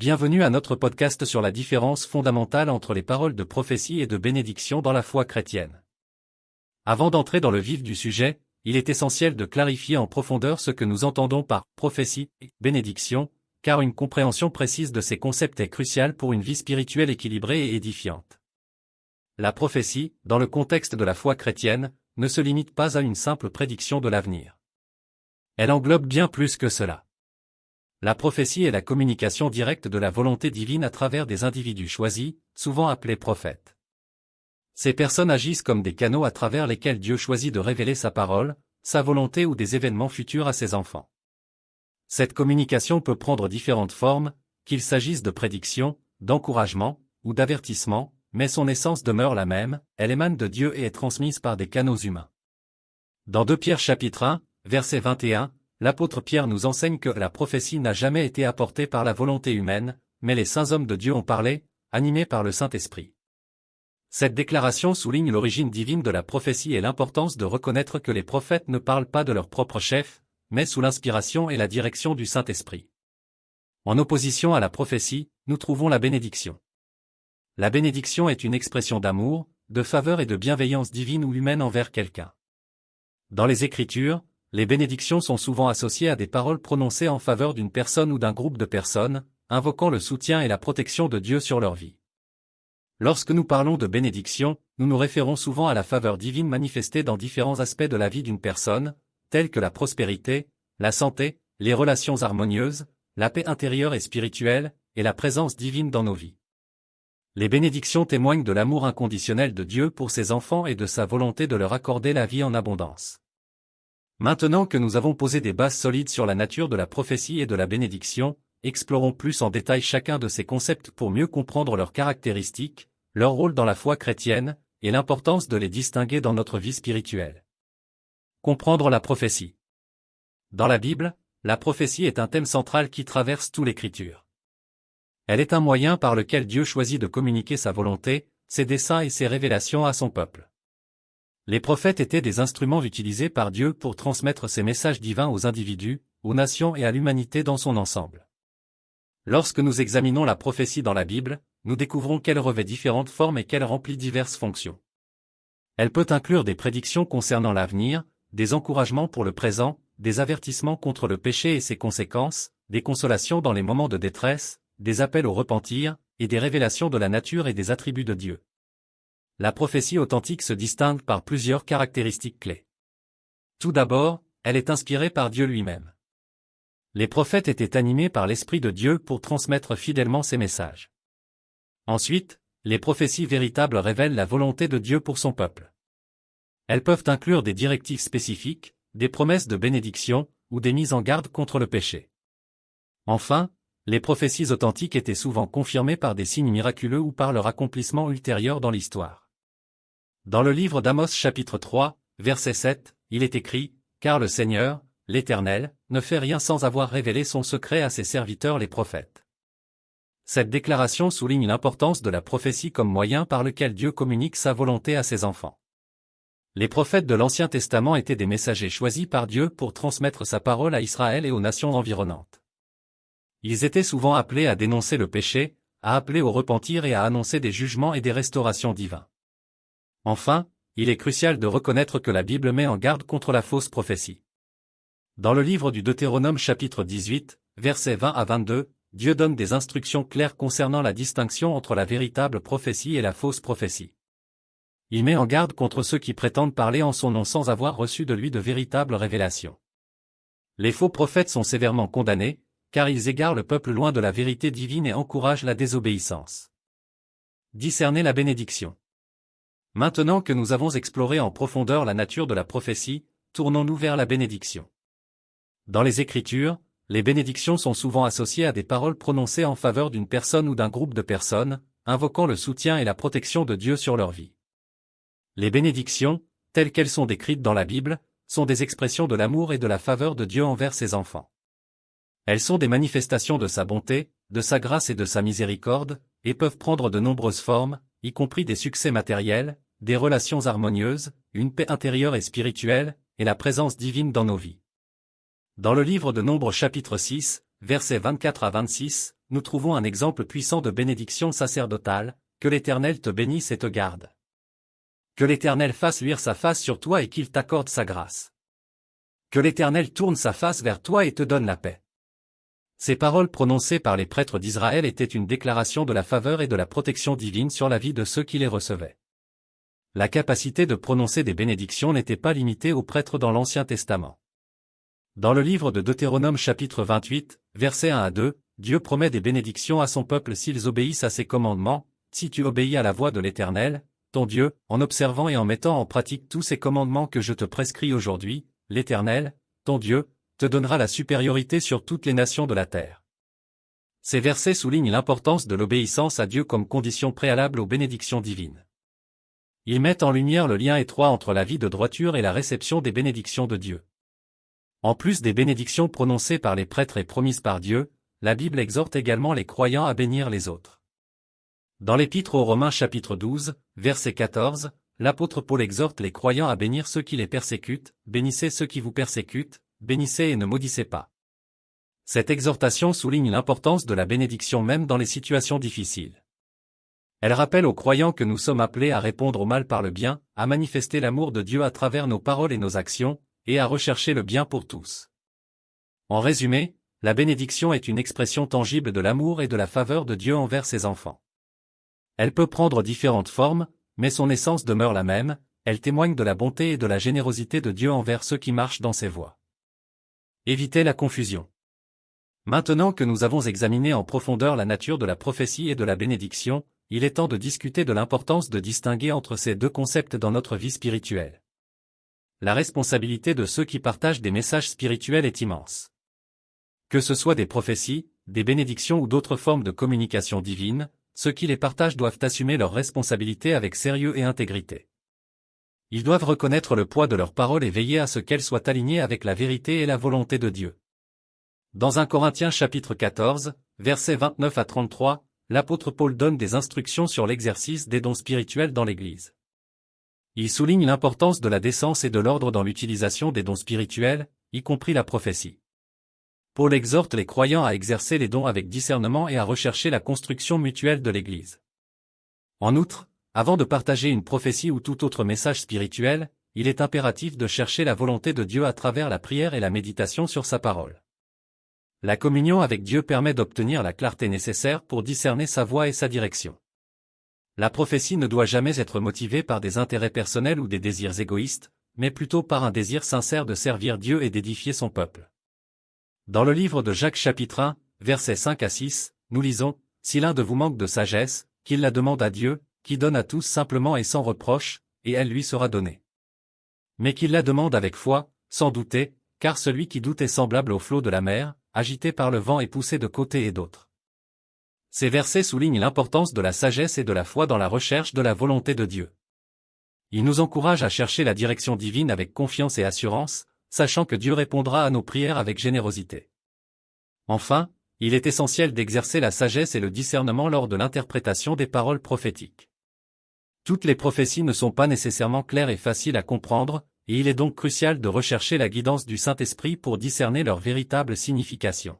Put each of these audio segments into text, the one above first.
Bienvenue à notre podcast sur la différence fondamentale entre les paroles de prophétie et de bénédiction dans la foi chrétienne. Avant d'entrer dans le vif du sujet, il est essentiel de clarifier en profondeur ce que nous entendons par prophétie et bénédiction, car une compréhension précise de ces concepts est cruciale pour une vie spirituelle équilibrée et édifiante. La prophétie, dans le contexte de la foi chrétienne, ne se limite pas à une simple prédiction de l'avenir. Elle englobe bien plus que cela. La prophétie est la communication directe de la volonté divine à travers des individus choisis, souvent appelés prophètes. Ces personnes agissent comme des canaux à travers lesquels Dieu choisit de révéler sa parole, sa volonté ou des événements futurs à ses enfants. Cette communication peut prendre différentes formes, qu'il s'agisse de prédiction, d'encouragement, ou d'avertissement, mais son essence demeure la même, elle émane de Dieu et est transmise par des canaux humains. Dans 2 Pierre chapitre 1, verset 21, l'apôtre Pierre nous enseigne que la prophétie n'a jamais été apportée par la volonté humaine, mais les saints hommes de Dieu ont parlé, animés par le Saint-Esprit. Cette déclaration souligne l'origine divine de la prophétie et l'importance de reconnaître que les prophètes ne parlent pas de leur propre chef, mais sous l'inspiration et la direction du Saint-Esprit. En opposition à la prophétie, nous trouvons la bénédiction. La bénédiction est une expression d'amour, de faveur et de bienveillance divine ou humaine envers quelqu'un. Dans les Écritures, les bénédictions sont souvent associées à des paroles prononcées en faveur d'une personne ou d'un groupe de personnes, invoquant le soutien et la protection de Dieu sur leur vie. Lorsque nous parlons de bénédiction, nous nous référons souvent à la faveur divine manifestée dans différents aspects de la vie d'une personne, tels que la prospérité, la santé, les relations harmonieuses, la paix intérieure et spirituelle, et la présence divine dans nos vies. Les bénédictions témoignent de l'amour inconditionnel de Dieu pour ses enfants et de sa volonté de leur accorder la vie en abondance. Maintenant que nous avons posé des bases solides sur la nature de la prophétie et de la bénédiction, explorons plus en détail chacun de ces concepts pour mieux comprendre leurs caractéristiques, leur rôle dans la foi chrétienne, et l'importance de les distinguer dans notre vie spirituelle. Comprendre la prophétie. Dans la Bible, la prophétie est un thème central qui traverse toute l'Écriture. Elle est un moyen par lequel Dieu choisit de communiquer sa volonté, ses desseins et ses révélations à son peuple. Les prophètes étaient des instruments utilisés par Dieu pour transmettre ses messages divins aux individus, aux nations et à l'humanité dans son ensemble. Lorsque nous examinons la prophétie dans la Bible, nous découvrons qu'elle revêt différentes formes et qu'elle remplit diverses fonctions. Elle peut inclure des prédictions concernant l'avenir, des encouragements pour le présent, des avertissements contre le péché et ses conséquences, des consolations dans les moments de détresse, des appels au repentir, et des révélations de la nature et des attributs de Dieu. La prophétie authentique se distingue par plusieurs caractéristiques clés. Tout d'abord, elle est inspirée par Dieu lui-même. Les prophètes étaient animés par l'Esprit de Dieu pour transmettre fidèlement ses messages. Ensuite, les prophéties véritables révèlent la volonté de Dieu pour son peuple. Elles peuvent inclure des directives spécifiques, des promesses de bénédiction, ou des mises en garde contre le péché. Enfin, les prophéties authentiques étaient souvent confirmées par des signes miraculeux ou par leur accomplissement ultérieur dans l'histoire. Dans le livre d'Amos chapitre 3, verset 7, il est écrit « Car le Seigneur, l'Éternel, ne fait rien sans avoir révélé son secret à ses serviteurs les prophètes. » Cette déclaration souligne l'importance de la prophétie comme moyen par lequel Dieu communique sa volonté à ses enfants. Les prophètes de l'Ancien Testament étaient des messagers choisis par Dieu pour transmettre sa parole à Israël et aux nations environnantes. Ils étaient souvent appelés à dénoncer le péché, à appeler au repentir et à annoncer des jugements et des restaurations divins. Enfin, il est crucial de reconnaître que la Bible met en garde contre la fausse prophétie. Dans le livre du Deutéronome chapitre 18, versets 20 à 22, Dieu donne des instructions claires concernant la distinction entre la véritable prophétie et la fausse prophétie. Il met en garde contre ceux qui prétendent parler en son nom sans avoir reçu de lui de véritables révélations. Les faux prophètes sont sévèrement condamnés, car ils égarent le peuple loin de la vérité divine et encouragent la désobéissance. Discerner la bénédiction. Maintenant que nous avons exploré en profondeur la nature de la prophétie, tournons-nous vers la bénédiction. Dans les Écritures, les bénédictions sont souvent associées à des paroles prononcées en faveur d'une personne ou d'un groupe de personnes, invoquant le soutien et la protection de Dieu sur leur vie. Les bénédictions, telles qu'elles sont décrites dans la Bible, sont des expressions de l'amour et de la faveur de Dieu envers ses enfants. Elles sont des manifestations de sa bonté, de sa grâce et de sa miséricorde, et peuvent prendre de nombreuses formes, y compris des succès matériels, des relations harmonieuses, une paix intérieure et spirituelle, et la présence divine dans nos vies. Dans le livre de Nombres chapitre 6, versets 24 à 26, nous trouvons un exemple puissant de bénédiction sacerdotale, que l'Éternel te bénisse et te garde. Que l'Éternel fasse luire sa face sur toi et qu'il t'accorde sa grâce. Que l'Éternel tourne sa face vers toi et te donne la paix. Ces paroles prononcées par les prêtres d'Israël étaient une déclaration de la faveur et de la protection divine sur la vie de ceux qui les recevaient. La capacité de prononcer des bénédictions n'était pas limitée aux prêtres dans l'Ancien Testament. Dans le livre de Deutéronome chapitre 28, versets 1 à 2, Dieu promet des bénédictions à son peuple s'ils obéissent à ses commandements, si tu obéis à la voix de l'Éternel, ton Dieu, en observant et en mettant en pratique tous ces commandements que je te prescris aujourd'hui, l'Éternel, ton Dieu, te donnera la supériorité sur toutes les nations de la terre. Ces versets soulignent l'importance de l'obéissance à Dieu comme condition préalable aux bénédictions divines. Ils mettent en lumière le lien étroit entre la vie de droiture et la réception des bénédictions de Dieu. En plus des bénédictions prononcées par les prêtres et promises par Dieu, la Bible exhorte également les croyants à bénir les autres. Dans l'Épître aux Romains chapitre 12, verset 14, l'apôtre Paul exhorte les croyants à bénir ceux qui les persécutent, bénissez ceux qui vous persécutent, bénissez et ne maudissez pas. Cette exhortation souligne l'importance de la bénédiction même dans les situations difficiles. Elle rappelle aux croyants que nous sommes appelés à répondre au mal par le bien, à manifester l'amour de Dieu à travers nos paroles et nos actions, et à rechercher le bien pour tous. En résumé, la bénédiction est une expression tangible de l'amour et de la faveur de Dieu envers ses enfants. Elle peut prendre différentes formes, mais son essence demeure la même, elle témoigne de la bonté et de la générosité de Dieu envers ceux qui marchent dans ses voies. Évitez la confusion. Maintenant que nous avons examiné en profondeur la nature de la prophétie et de la bénédiction, il est temps de discuter de l'importance de distinguer entre ces deux concepts dans notre vie spirituelle. La responsabilité de ceux qui partagent des messages spirituels est immense. Que ce soit des prophéties, des bénédictions ou d'autres formes de communication divine, ceux qui les partagent doivent assumer leurs responsabilités avec sérieux et intégrité. Ils doivent reconnaître le poids de leurs paroles et veiller à ce qu'elles soient alignées avec la vérité et la volonté de Dieu. Dans 1 Corinthiens chapitre 14, versets 29 à 33, l'apôtre Paul donne des instructions sur l'exercice des dons spirituels dans l'Église. Il souligne l'importance de la décence et de l'ordre dans l'utilisation des dons spirituels, y compris la prophétie. Paul exhorte les croyants à exercer les dons avec discernement et à rechercher la construction mutuelle de l'Église. En outre, avant de partager une prophétie ou tout autre message spirituel, il est impératif de chercher la volonté de Dieu à travers la prière et la méditation sur sa parole. La communion avec Dieu permet d'obtenir la clarté nécessaire pour discerner sa voie et sa direction. La prophétie ne doit jamais être motivée par des intérêts personnels ou des désirs égoïstes, mais plutôt par un désir sincère de servir Dieu et d'édifier son peuple. Dans le livre de Jacques chapitre 1, versets 5 à 6, nous lisons « Si l'un de vous manque de sagesse, qu'il la demande à Dieu, qui donne à tous simplement et sans reproche, et elle lui sera donnée. Mais qu'il la demande avec foi, sans douter, car celui qui doute est semblable au flot de la mer, agité par le vent et poussé de côté et d'autre. » Ces versets soulignent l'importance de la sagesse et de la foi dans la recherche de la volonté de Dieu. Ils nous encouragent à chercher la direction divine avec confiance et assurance, sachant que Dieu répondra à nos prières avec générosité. Enfin, il est essentiel d'exercer la sagesse et le discernement lors de l'interprétation des paroles prophétiques. Toutes les prophéties ne sont pas nécessairement claires et faciles à comprendre, et il est donc crucial de rechercher la guidance du Saint-Esprit pour discerner leur véritable signification.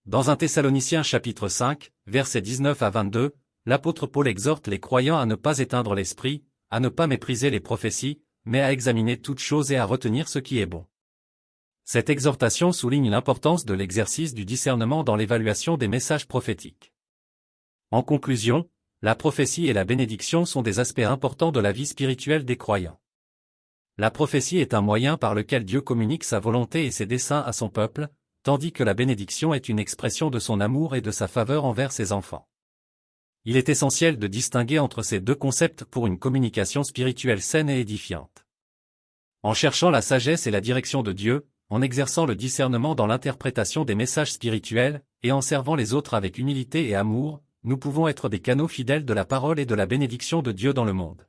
Dans 1 Thessaloniciens chapitre 5, versets 19 à 22, l'apôtre Paul exhorte les croyants à ne pas éteindre l'esprit, à ne pas mépriser les prophéties, mais à examiner toutes choses et à retenir ce qui est bon. Cette exhortation souligne l'importance de l'exercice du discernement dans l'évaluation des messages prophétiques. En conclusion, la prophétie et la bénédiction sont des aspects importants de la vie spirituelle des croyants. La prophétie est un moyen par lequel Dieu communique sa volonté et ses desseins à son peuple, tandis que la bénédiction est une expression de son amour et de sa faveur envers ses enfants. Il est essentiel de distinguer entre ces deux concepts pour une communication spirituelle saine et édifiante. En cherchant la sagesse et la direction de Dieu, en exerçant le discernement dans l'interprétation des messages spirituels, et en servant les autres avec humilité et amour, nous pouvons être des canaux fidèles de la parole et de la bénédiction de Dieu dans le monde.